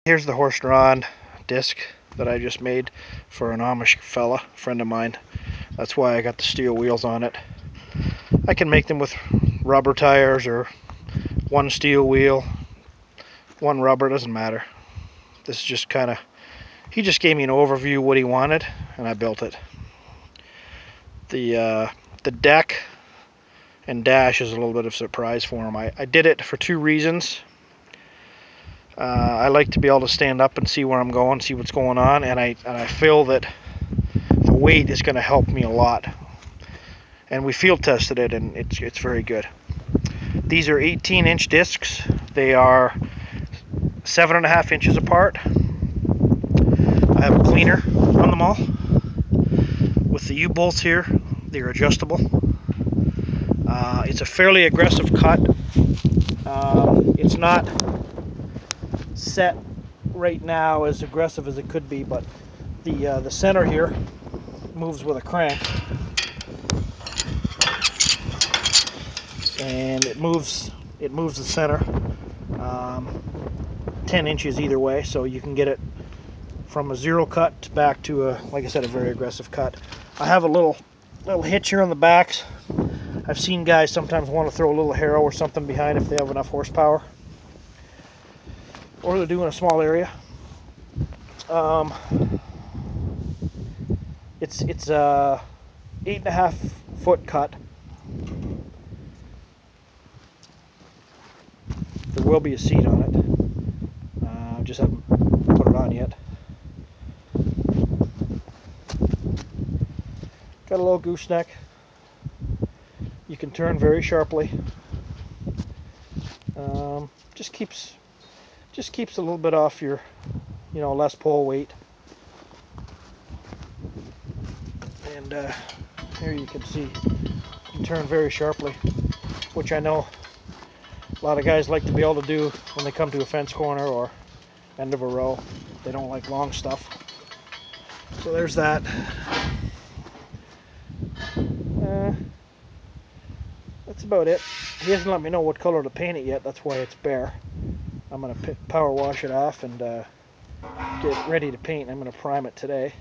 Here's the horse-drawn disc that I just made for an Amish fella, friend of mine. That's why I got the steel wheels on it. I can make them with rubber tires or one steel wheel, one rubber, doesn't matter. This is just kind of, he just gave me an overview of what he wanted and I built it. The deck and dash is a little bit of a surprise for him. I did it for two reasons. I like to be able to stand up and see where I'm going, see what's going on, and I feel that the weight is going to help me a lot. And we field tested it, and it's very good. These are 18-inch discs. They are 7.5 inches apart. I have a cleaner on them all. With the U-bolts here, they're adjustable. It's a fairly aggressive cut. It's not set right now as aggressive as it could be, but the center here moves with a crank, and it moves the center 10 inches either way, so you can get it from a zero cut back to a, like I said, a very aggressive cut. I have a little hitch here on the backs. I've seen guys sometimes want to throw a little harrow or something behind if they have enough horsepower, or they're doing a small area. It's a 8.5 foot cut. There will be a seat on it. Just haven't put it on yet. Got a little gooseneck. You can turn very sharply. Just keeps a little bit off your, less pole weight. And here you can see, you can turn very sharply, which I know a lot of guys like to be able to do when they come to a fence corner or end of a row. They don't like long stuff. So there's that. That's about it. He hasn't let me know what color to paint it yet. That's why it's bare. I'm going to power wash it off and get ready to paint. I'm going to prime it today.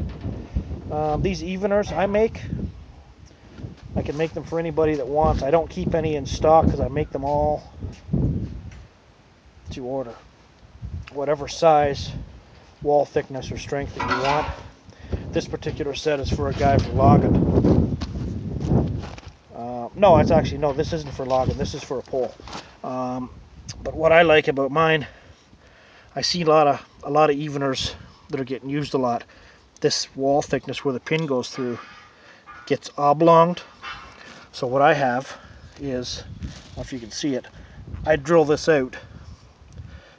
These eveners I make, I can make them for anybody that wants. I don't keep any in stock because I make them all to order. Whatever size, wall thickness, or strength that you want. This particular set is for a guy for logging. No, this isn't for logging. This is for a pole. But what I like about mine, I see a lot of eveners that are getting used a lot. This wall thickness where the pin goes through gets oblonged. So what I have is, I don't know if you can see it, I drill this out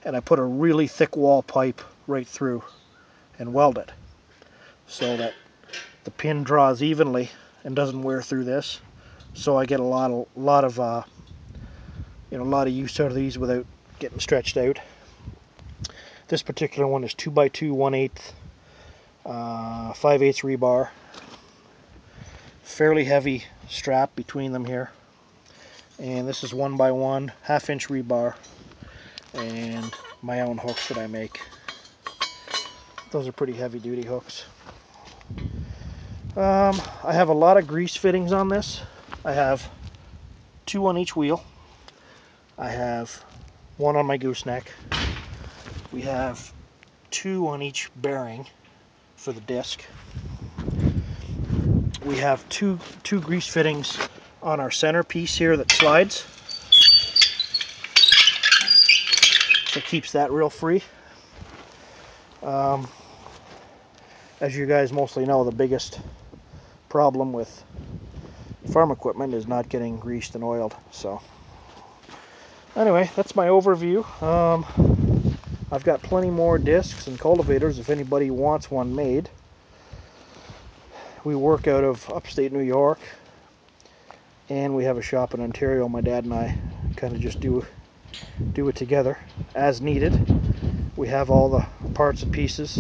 and I put a really thick wall pipe right through and weld it so that the pin draws evenly and doesn't wear through this. So I get a lot of use out of these without getting stretched out. This particular one is 2x2 1/8 5/8 rebar. Fairly heavy strap between them here. And this is 1x1 1/2 inch rebar and my own hooks that I make. Those are pretty heavy duty hooks. I have a lot of grease fittings on this. I have 2 on each wheel. I have 1 on my gooseneck. We have 2 on each bearing for the disc. We have two grease fittings on our center piece here that slides. So it keeps that real free. As you guys mostly know, the biggest problem with farm equipment is not getting greased and oiled. So anyway, that's my overview. I've got plenty more discs and cultivators if anybody wants one made. We work out of upstate New York, and we have a shop in Ontario. My dad and I kind of just do it together as needed. We have all the parts and pieces.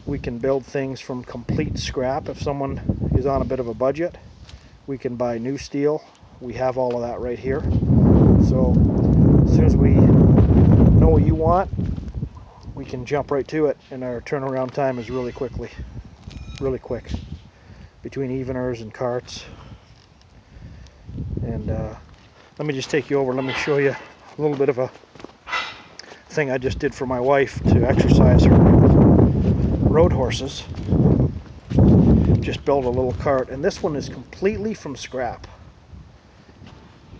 We can build things from complete scrap if someone is on a bit of a budget. We can buy new steel. We have all of that right here. So as soon as we know what you want, we can jump right to it, and our turnaround time is really quick between eveners and carts. And let me just take you over. Let me show you a little bit of a thing I just did for my wife to exercise her road horses. Just built a little cart, and this one is completely from scrap.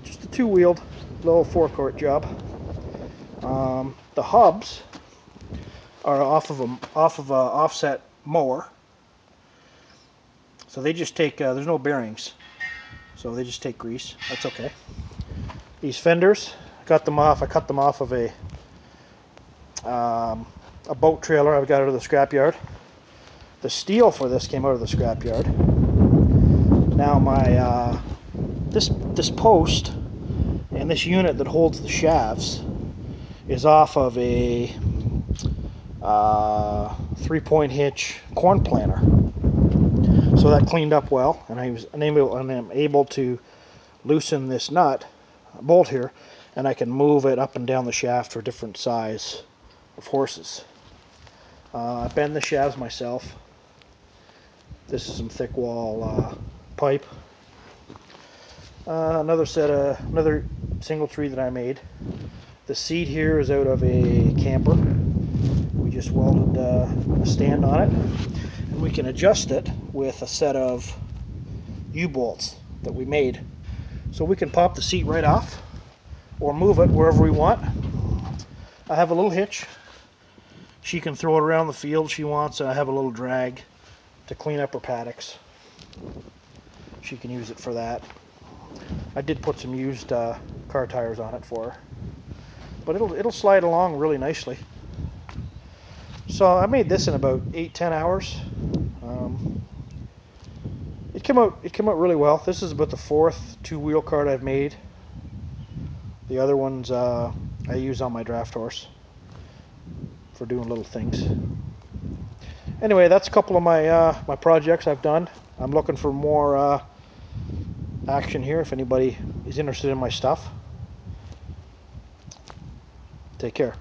Just a two-wheeled little forecourt job. The hubs are off of a offset mower, so they just take. There's no bearings, so they just take grease. That's okay. These fenders, got them off. I cut them off of a boat trailer I got out of the scrapyard. The steel for this came out of the scrapyard. Now my this post and this unit that holds the shafts is off of a 3-point hitch corn planter. So that cleaned up well, and I'm able to loosen this nut bolt here, and I can move it up and down the shaft for different size of horses. I bend the shafts myself. This is some thick wall pipe. Another single tree that I made. The seat here is out of a camper. We just welded a stand on it, and we can adjust it with a set of U-bolts that we made. So we can pop the seat right off or move it wherever we want. I have a little hitch. She can throw it around the field if she wants, and I have a little drag to clean up her paddocks. She can use it for that. I did put some used car tires on it for her, but it'll slide along really nicely. So I made this in about 8-10 hours. It came out really well. This is about the 4th two-wheel cart I've made. The other ones I use on my draft horse for doing little things. Anyway, that's a couple of my my projects I've done. I'm looking for more action here if anybody is interested in my stuff. Take care.